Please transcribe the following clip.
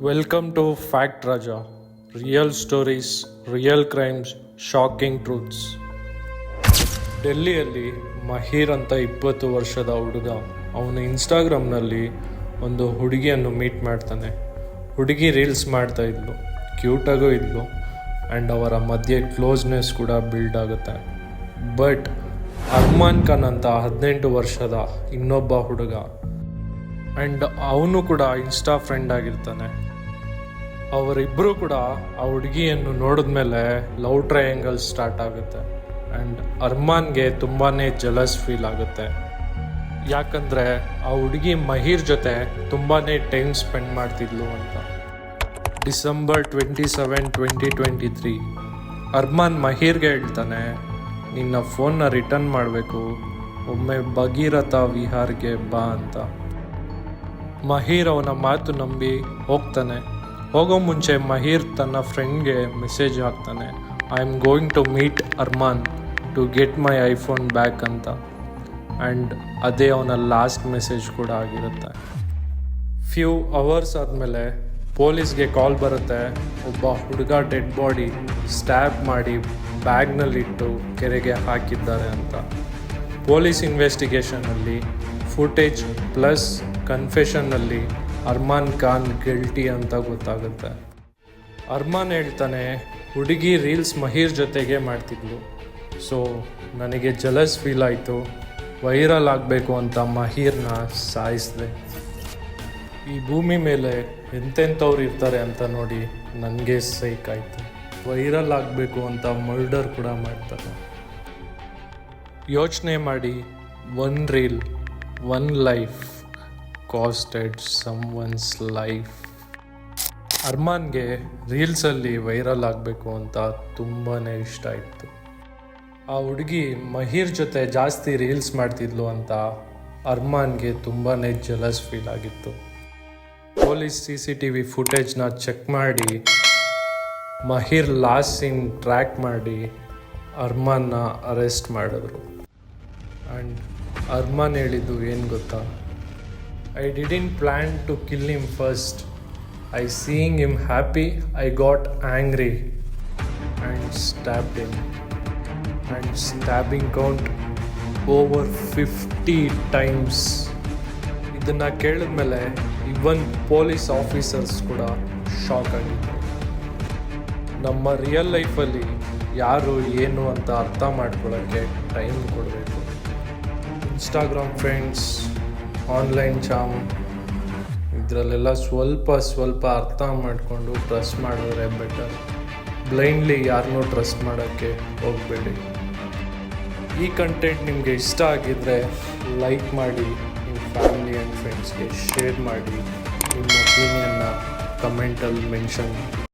Welcome to fact Raja. Real stories, real crimes, shocking truths. ಡೆಲ್ಲಿಯಲ್ಲಿ ಮಹೀರ್ ಅಂತ 20 ವರ್ಷದ ಹುಡುಗ ಅವನು ಇನ್ಸ್ಟಾಗ್ರಾಮ್ನಲ್ಲಿ ಒಂದು ಹುಡುಗಿಯನ್ನು ಮೀಟ್ ಮಾಡ್ತಾನೆ. ಹುಡುಗಿ ರೀಲ್ಸ್ ಮಾಡ್ತಾ ಇದ್ಲು, ಕ್ಯೂಟಾಗೂ ಇದ್ಲು ಆ್ಯಂಡ್ ಅವರ ಮಧ್ಯೆ ಕ್ಲೋಸ್ನೆಸ್ ಕೂಡ ಬಿಲ್ಡ್ ಆಗುತ್ತೆ. ಬಟ್ ಅರ್ಮಾನ್ ಖಾನ್ ಅಂತ 18 ವರ್ಷದ ಇನ್ನೊಬ್ಬ ಹುಡುಗ ಆ್ಯಂಡ್ ಅವನು ಕೂಡ ಇನ್ಸ್ಟಾ ಫ್ರೆಂಡ್ ಆಗಿರ್ತಾನೆ. ಅವರಿಬ್ಬರು ಕೂಡ ಆ ಹುಡುಗಿಯನ್ನು ನೋಡಿದ್ಮೇಲೆ ಲವ್ ಟ್ರಯಾಂಗಲ್ ಸ್ಟಾರ್ಟ್ ಆಗುತ್ತೆ ಆ್ಯಂಡ್ ಅರ್ಮಾನ್ಗೆ ತುಂಬಾ ಜಲಸ್ ಫೀಲ್ ಆಗುತ್ತೆ. ಯಾಕಂದರೆ ಆ ಹುಡುಗಿ ಮಹೀರ್ ಜೊತೆ ತುಂಬಾ ಟೈಮ್ ಸ್ಪೆಂಡ್ ಮಾಡ್ತಿದ್ಲು ಅಂತ. ಡಿಸೆಂಬರ್ 27, 2023 ಅರ್ಮಾನ್ ಮಹೀರ್ಗೆ ಹೇಳ್ತಾನೆ, ನಿನ್ನ ಫೋನ್ನ ರಿಟರ್ನ್ ಮಾಡಬೇಕು, ಒಮ್ಮೆ ಭಗೀರಥ ವಿಹಾರ್ಗೆ ಬಾ ಅಂತ. ಮಹೀರ್ ಅವನ ಮಾತು ನಂಬಿ ಹೋಗ್ತಾನೆ. ಹೋಗೋ ಮುಂಚೆ ಮಹೀರ್ ತನ್ನ ಫ್ರೆಂಡ್ಗೆ ಮೆಸೇಜ್ ಹಾಕ್ತಾನೆ, I am going to meet Arman to get my iPhone back ಅಂತ. ಆ್ಯಂಡ್ ಅದೇ ಅವನ ಲಾಸ್ಟ್ ಮೆಸೇಜ್ ಕೂಡ ಆಗಿರುತ್ತೆ. ಫ್ಯೂ ಅವರ್ಸ್ ಆದಮೇಲೆ ಪೊಲೀಸ್ಗೆ ಕಾಲ್ ಬರುತ್ತೆ, ಒಬ್ಬ ಹುಡುಗ ಡೆಡ್ ಬಾಡಿ ಸ್ಟ್ಯಾಪ್ ಮಾಡಿ ಬ್ಯಾಗ್ನಲ್ಲಿಟ್ಟು ಕೆರೆಗೆ ಹಾಕಿದ್ದಾರೆ ಅಂತ. ಪೊಲೀಸ್ ಇನ್ವೆಸ್ಟಿಗೇಷನಲ್ಲಿ ಫುಟೇಜ್ ಪ್ಲಸ್ ಕನ್ಫೆಷನ್ನಲ್ಲಿ ಅರ್ಮಾನ್ ಖಾನ್ ಗಿಲ್ಟಿ ಅಂತ ಗೊತ್ತಾಗುತ್ತೆ. ಅರ್ಮಾನ್ ಹೇಳ್ತಾನೆ, ಹುಡುಗಿ ರೀಲ್ಸ್ ಮಹೀರ್ ಜೊತೆಗೆ ಮಾಡ್ತಿದ್ಲು, ಸೊ ನನಗೆ ಜಲಸ್ ಫೀಲ್ ಆಯಿತು, ವೈರಲ್ ಆಗಬೇಕು ಅಂತ ಮಹೀರ್ನ ಸಾಯಿಸಿದೆ. ಈ ಭೂಮಿ ಮೇಲೆ ಎಂತೆಂಥವ್ರು ಇರ್ತಾರೆ ಅಂತ ನೋಡಿ ನನಗೆ ಸೈಕಾಯಿತು. ವೈರಲ್ ಆಗಬೇಕು ಅಂತ ಮರ್ಡರ್ ಕೂಡ ಮಾಡ್ತಾರೆ. ಯೋಚನೆ ಮಾಡಿ, one reel, one life costed someone's life. ಅರ್ಮಾನ್ಗೆ ರೀಲ್ಸಲ್ಲಿ ವೈರಲ್ ಆಗಬೇಕು ಅಂತ ತುಂಬಾ ಇಷ್ಟ ಇತ್ತು. ಆ ಹುಡುಗಿ ಮಹೀರ್ ಜೊತೆ ಜಾಸ್ತಿ ರೀಲ್ಸ್ ಮಾಡ್ತಿದ್ಲು ಅಂತ ಅರ್ಮಾನ್ಗೆ ತುಂಬಾ ಜಲಸ್ ಫೀಲ್ ಆಗಿತ್ತು. ಪೊಲೀಸ್ CCTV ಫುಟೇಜ್ನ ಚೆಕ್ ಮಾಡಿ ಮಹೀರ್ ಲಾಸ್ಟ್ ಸೀನ್ ಟ್ರ್ಯಾಕ್ ಮಾಡಿ ಅರ್ಮಾನ್ನ ಅರೆಸ್ಟ್ ಮಾಡಿದ್ರು. ಆ್ಯಂಡ್ ಅರ್ಮಾನ್ ಹೇಳಿದ್ದು ಏನು ಗೊತ್ತಾ, I didn't plan to kill him first. Seeing him happy, I got angry and stabbed him. And stabbing count over 50 times. ಇದನ್ನು ಕೇಳಿದ್ಮೇಲೆ ಇವನ್ police officers ಕೂಡ shock ಆಗಿದ್ರು. ನಮ್ಮ ರಿಯಲ್ ಲೈಫಲ್ಲಿ ಯಾರು ಏನು ಅಂತ ಅರ್ಥ ಮಾಡ್ಕೊಳ್ಳೋಕ್ಕೆ ಟೈಮ್ ಕೊಡಬೇಕು. ಇನ್ಸ್ಟಾಗ್ರಾಮ್ ಫ್ರೆಂಡ್ಸ್, ಆನ್ಲೈನ್ ಚಾಮ್, ಇದರಲ್ಲೆಲ್ಲ ಸ್ವಲ್ಪ ಅರ್ಥ ಮಾಡಿಕೊಂಡು ಟ್ರಸ್ಟ್ ಮಾಡಿದ್ರೆ ಬೆಟರ್. ಬ್ಲೈಂಡ್ಲಿ ಯಾರನ್ನೂ ಟ್ರಸ್ಟ್ ಮಾಡೋಕ್ಕೆ ಹೋಗಬೇಡಿ. ಈ ಕಂಟೆಂಟ್ ನಿಮಗೆ ಇಷ್ಟ ಆಗಿದ್ದರೆ ಲೈಕ್ ಮಾಡಿ, ನಿಮ್ಮ ಫ್ಯಾಮಿಲಿ ಆ್ಯಂಡ್ ಫ್ರೆಂಡ್ಸ್ಗೆ ಶೇರ್ ಮಾಡಿ, ನಿಮ್ಮ ಒಪಿನಿಯನ್ನ ಕಮೆಂಟಲ್ಲಿ ಮೆನ್ಷನ್